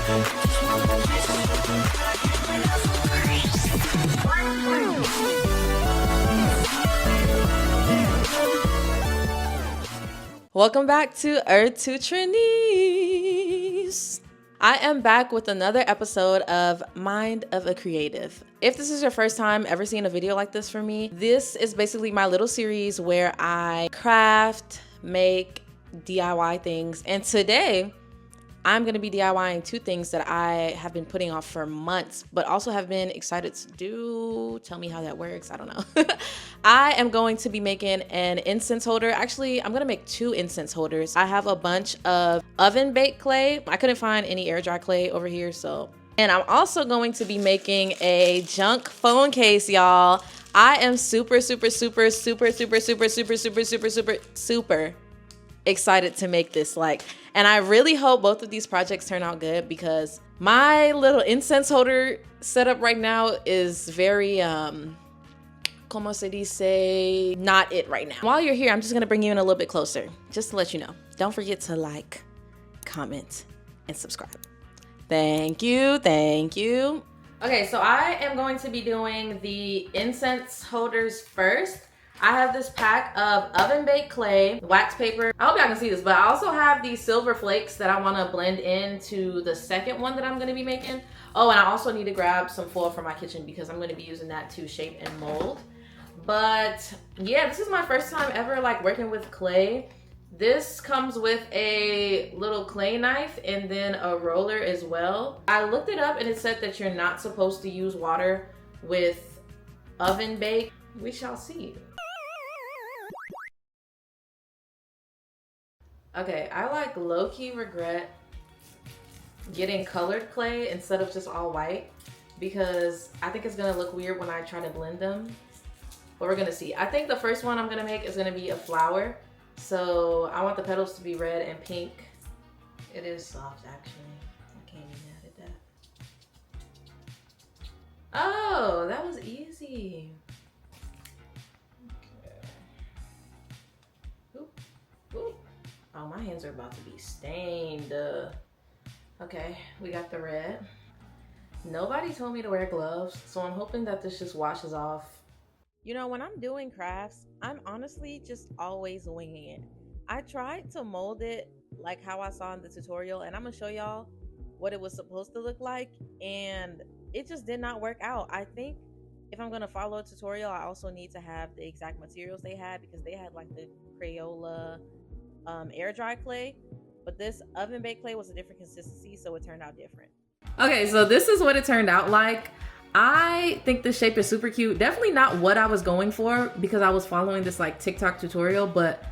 Welcome back to Earth to Trinice. I am back with another episode of Mind of a Creative. If this is your first time ever seeing a video like this from me, this is basically my little series where I craft, make, DIY things. And today, I'm going to be DIYing two things that I have been putting off for months, but also have been excited to do. Tell me how that works. I don't know. I am going to be making an incense holder. Actually, I'm going to make two incense holders. I have a bunch of oven baked clay. I couldn't find any air dry clay over here, so. And I'm also going to be making a junk phone case, y'all. I am super excited to make this. And I really hope both of these projects turn out good because my little incense holder setup right now is very como se dice, not it right now. While you're here, I'm just gonna bring you in a little bit closer just to let you know. Don't forget to like, comment, and subscribe. Thank you. Okay, so I am going to be doing the incense holders first. I have this pack of oven baked clay, wax paper. I hope y'all can see this, but I also have these silver flakes that I want to blend into the second one that I'm going to be making. Oh, and I also need to grab some foil for my kitchen because I'm going to be using that to shape and mold. But yeah, this is my first time ever working with clay. This comes with a little clay knife and then a roller as well. I looked it up and it said that you're not supposed to use water with oven bake. We shall see. Okay, I low-key regret getting colored clay instead of just all white because I think it's gonna look weird when I try to blend them. But we're gonna see. I think the first one I'm gonna make is gonna be a flower. So I want the petals to be red and pink. It is soft actually. I can't even mad at that. Oh, that was easy. Okay. Oop, oop. Oh, my hands are about to be stained. Okay, we got the red. Nobody told me to wear gloves, so I'm hoping that this just washes off. You know, when I'm doing crafts, I'm honestly just always winging it. I tried to mold it like how I saw in the tutorial, and I'm gonna show y'all what it was supposed to look like, and it just did not work out. I think if I'm gonna follow a tutorial, I also need to have the exact materials they had because they had the Crayola air dry clay, but this oven baked clay was a different consistency, so it turned out different. Okay, so this is what it turned out like. I think this shape is super cute. Definitely not what I was going for because I was following this TikTok tutorial, but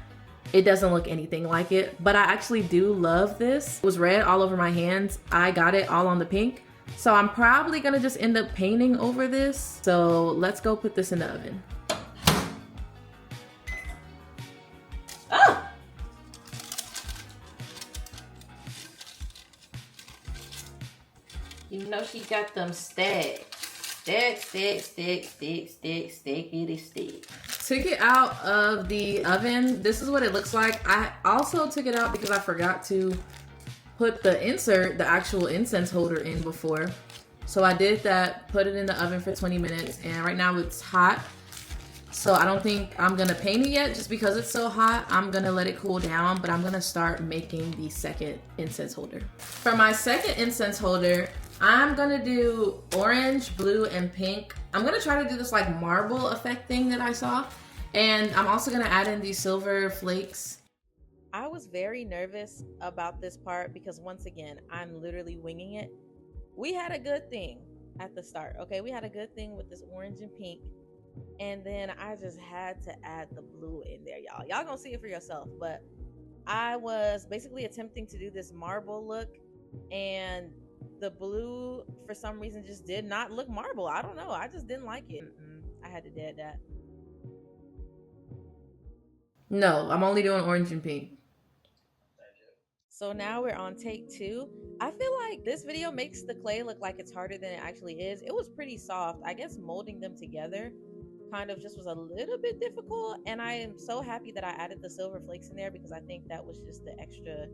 it doesn't look anything like it. But I actually do love this. It was red all over my hands. I got it all on the pink. So I'm probably gonna just end up painting over this. So let's go put this in the oven. Oh! You know she got them stacks. Stick. Took it out of the oven. This is what it looks like. I also took it out because I forgot to put the actual incense holder in before. So I did that, put it in the oven for 20 minutes, and right now it's hot. So I don't think I'm gonna paint it yet just because it's so hot. I'm gonna let it cool down, but I'm gonna start making the second incense holder. For my second incense holder, I'm gonna do orange, blue, and pink. I'm gonna try to do this marble effect thing that I saw. And I'm also gonna add in these silver flakes. I was very nervous about this part because once again, I'm literally winging it. We had a good thing at the start, okay? We had a good thing with this orange and pink. And then I just had to add the blue in there, y'all. Y'all gonna see it for yourself, but I was basically attempting to do this marble look, and the blue for some reason just did not look marble. I don't know, I just didn't like it. I had to dead that. No, I'm only doing orange and pink. So now we're on take 2. I feel like this video makes the clay look like it's harder than it actually is. It was pretty soft. I guess molding them together kind of just was a little bit difficult, and I am so happy that I added the silver flakes in there because I think that was just the extra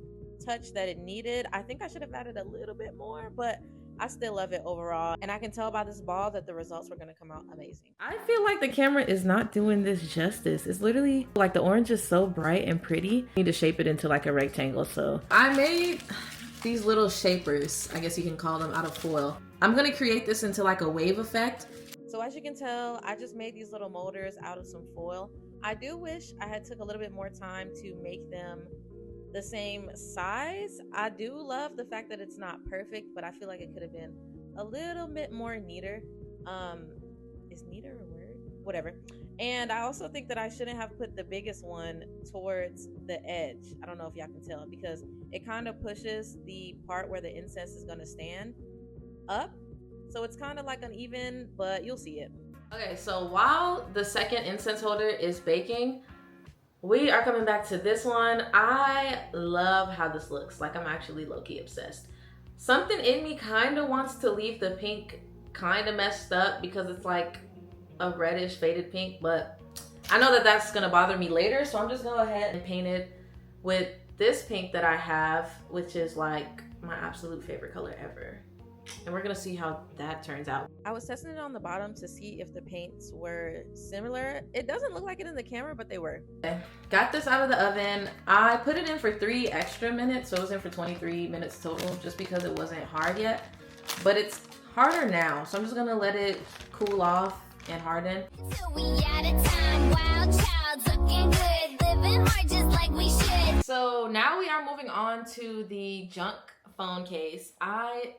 touch that it needed. I think I should have added a little bit more, but I still love it overall. And I can tell by this ball that the results were gonna come out amazing. I feel like the camera is not doing this justice. It's literally like the orange is so bright and pretty. I need to shape it into like a rectangle. So I made these little shapers, I guess you can call them, out of foil. I'm gonna create this into like a wave effect. So as you can tell, I just made these little molders out of some foil. I do wish I had took a little bit more time to make them the same size. I do love the fact that it's not perfect, but I feel like it could have been a little bit more neater. Is neater a word? Whatever. And I also think that I shouldn't have put the biggest one towards the edge. I don't know if y'all can tell, because it kind of pushes the part where the incense is going to stand up. So it's kind of like uneven, but you'll see it. Okay, so while the second incense holder is baking, we are coming back to this one. I love how this looks. Like, I'm actually low-key obsessed. Something in me kind of wants to leave the pink kind of messed up because it's like a reddish faded pink, but I know that that's gonna bother me later, so I'm just gonna go ahead and paint it with this pink that I have, which is like my absolute favorite color ever. And we're gonna see how that turns out. I was testing it on the bottom to see if the paints were similar. It doesn't look like it in the camera, but they were. Okay. Got this out of the oven. I put it in for 3 extra minutes, so it was in for 23 minutes total, just because it wasn't hard yet. But it's harder now, so I'm just gonna let it cool off and harden. So now we are moving on to the junk phone case. I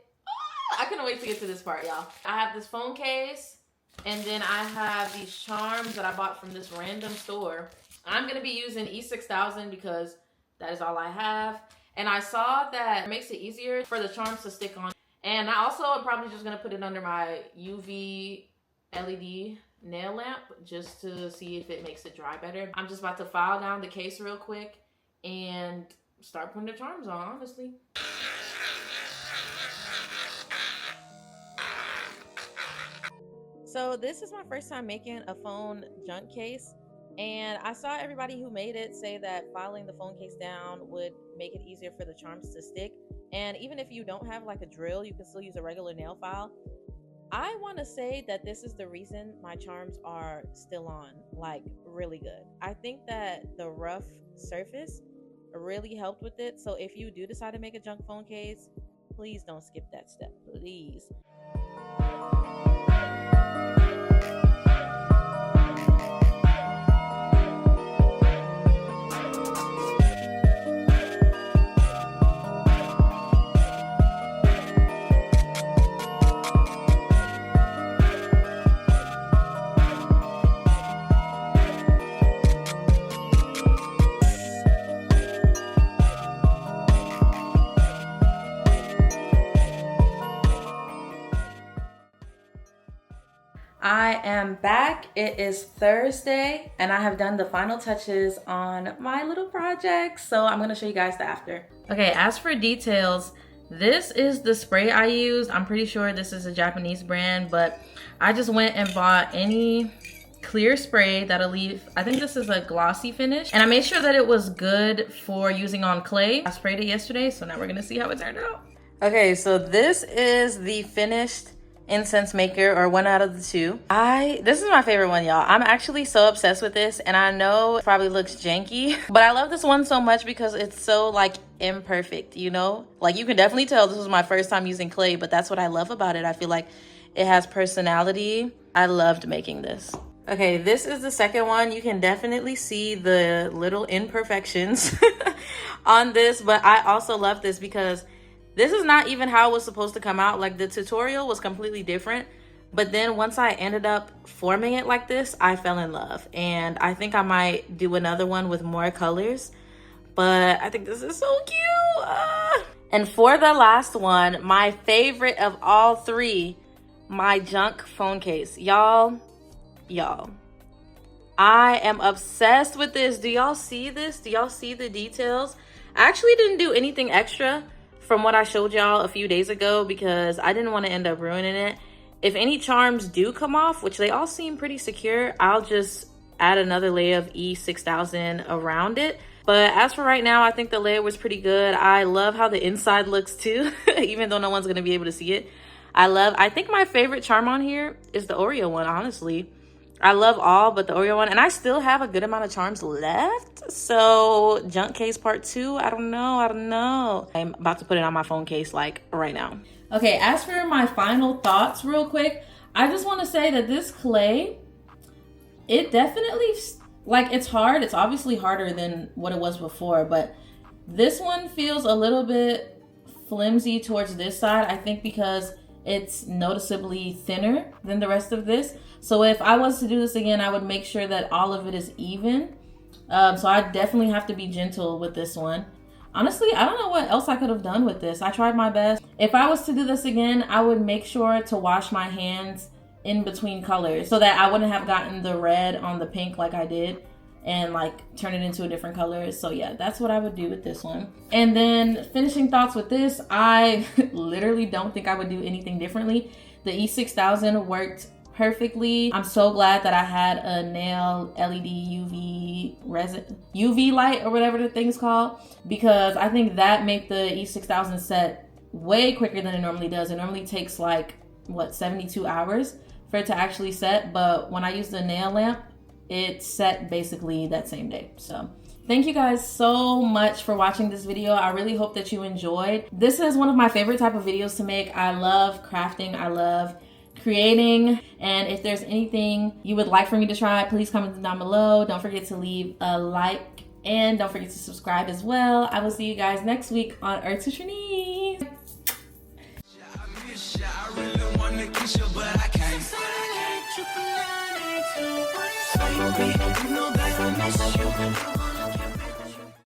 couldn't wait to get to this part, y'all. I have this phone case, and then I have these charms that I bought from this random store. I'm gonna be using E6000 because that is all I have. And I saw that it makes it easier for the charms to stick on. And I also am probably just gonna put it under my UV LED nail lamp just to see if it makes it dry better. I'm just about to file down the case real quick and start putting the charms on, honestly. So this is my first time making a phone junk case, and I saw everybody who made it say that filing the phone case down would make it easier for the charms to stick. And even if you don't have like a drill, you can still use a regular nail file. I want to say that this is the reason my charms are still on, like really good. I think that the rough surface really helped with it. So if you do decide to make a junk phone case, please don't skip that step, please. I am back. It is Thursday and I have done the final touches on my little project. So I'm gonna show you guys the after. Okay, as for details, this is the spray I used. I'm pretty sure this is a Japanese brand, but I just went and bought any clear spray that'll leave, I think this is a glossy finish. And I made sure that it was good for using on clay. I sprayed it yesterday, so now we're gonna see how it turned out. Okay, so this is the finished incense maker, or one out of the 2. This is my favorite one, y'all. I'm actually so obsessed with this, and I know it probably looks janky, but I love this one so much because it's so like imperfect, you know? Like, you can definitely tell this was my first time using clay, but that's what I love about it. I feel like it has personality. I loved making this. Okay, this is the second one. You can definitely see the little imperfections on this, but I also love this because this is not even how it was supposed to come out. Like, the tutorial was completely different, but then once I ended up forming it like this, I fell in love. And I think I might do another one with more colors, but I think this is so cute. And for the last one, my favorite of all 3, my junk phone case. Y'all, I am obsessed with this. Do y'all see this? Do y'all see the details? I actually didn't do anything extra from what I showed y'all a few days ago because I didn't want to end up ruining it. If any charms do come off, which they all seem pretty secure, I'll just add another layer of E6000 around it. But as for right now, I think the layer was pretty good. I love how the inside looks too, even though no one's going to be able to see it. I think my favorite charm on here is the Oreo one, honestly. I love all but the Oreo one, and I still have a good amount of charms left. So junk case part 2, I don't know. I'm about to put it on my phone case like right now. Okay, as for my final thoughts real quick, I just want to say that this clay, it definitely, like, it's hard. It's obviously harder than what it was before, but this one feels a little bit flimsy towards this side. I think because it's noticeably thinner than the rest of this. So if I was to do this again, I would make sure that all of it is even. So I definitely have to be gentle with this one. Honestly, I don't know what else I could have done with this. I tried my best. If I was to do this again, I would make sure to wash my hands in between colors so that I wouldn't have gotten the red on the pink like I did and like turn it into a different color. So yeah, that's what I would do with this one. And then finishing thoughts with this, I literally don't think I would do anything differently. The E6000 worked perfectly. I'm so glad that I had a nail LED UV light or whatever the thing's called, because I think that made the E6000 set way quicker than it normally does. It normally takes like, what, 72 hours for it to actually set, but when I use the nail lamp, it set basically that same day. So thank you guys so much for watching this video. I really hope that you enjoyed. This is one of my favorite type of videos to make. I love crafting, I love creating, and if there's anything you would like for me to try, please comment down below. Don't forget to leave a like, and don't forget to subscribe as well. I will see you guys next week on Earth to your Knees. Baby, you know that I miss you.